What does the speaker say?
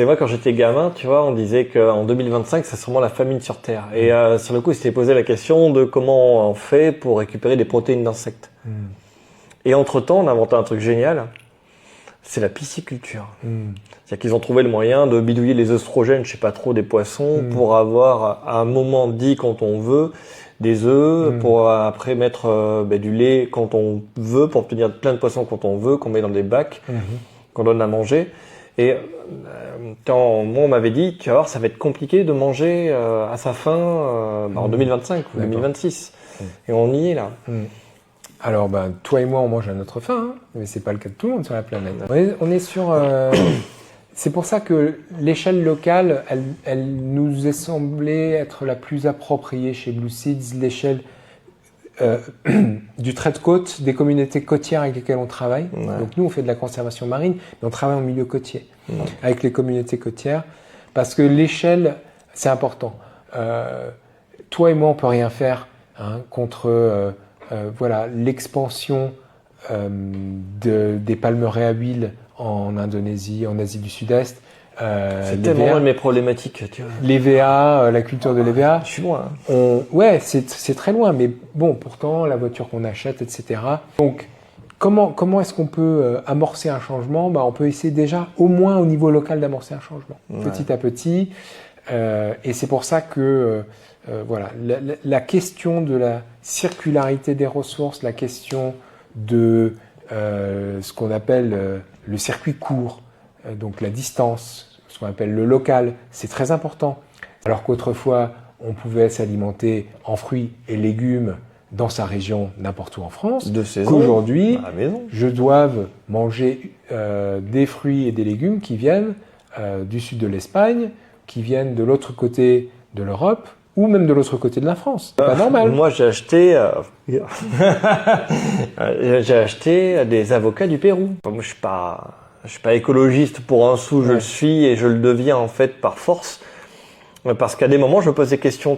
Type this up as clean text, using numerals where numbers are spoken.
C'est vrai, quand j'étais gamin, tu vois, on disait qu'en 2025, c'est sûrement la famine sur Terre. Et sur le coup, il s'était posé la question de comment on fait pour récupérer des protéines d'insectes. Et entre-temps, on a inventé un truc génial, c'est la pisciculture. C'est-à-dire qu'ils ont trouvé le moyen de bidouiller les œstrogènes, je sais pas trop, des poissons, pour avoir à un moment dit quand on veut, des œufs, pour après mettre du lait quand on veut, pour obtenir plein de poissons quand on veut, qu'on met dans des bacs, qu'on donne à manger. Et moi, on m'avait dit, tu vas voir, ça va être compliqué de manger à sa faim en 2025 ou 2026. Et on y est là. Alors, toi et moi, on mange à notre faim, hein, mais c'est pas le cas de tout le monde sur la planète. On est sur... c'est pour ça que l'échelle locale, elle nous est semblée être la plus appropriée chez Blue Seeds, l'échelle du trait de côte, des communautés côtières avec lesquelles on travaille. Donc nous, on fait de la conservation marine, mais on travaille en milieu côtier, avec les communautés côtières, parce que l'échelle, c'est important. Toi et moi, on peut rien faire contre l'expansion des palmeraies à huile en Indonésie, en Asie du Sud-Est. C'est tellement loin de mes problématiques, tu vois. L'EVA, la culture de l'EVA. Je suis loin. Ouais, c'est très loin, mais bon, pourtant, la voiture qu'on achète, etc. Donc, comment est-ce qu'on peut amorcer un changement? On peut essayer déjà, au moins au niveau local, d'amorcer un changement, petit à petit. Et c'est pour ça que, la question de la circularité des ressources, la question de ce qu'on appelle le circuit court, donc la distance, ce qu'on appelle le local, c'est très important. Alors qu'autrefois, on pouvait s'alimenter en fruits et légumes dans sa région, n'importe où en France. De saison. Qu'aujourd'hui, à la maison. je dois manger des fruits et des légumes qui viennent du sud de l'Espagne, qui viennent de l'autre côté de l'Europe, ou même de l'autre côté de la France. C'est pas normal. Moi, j'ai acheté des avocats du Pérou. Moi, je suis pas écologiste pour un sou, je le suis et je le deviens en fait par force. Parce qu'à des moments, je me pose des questions.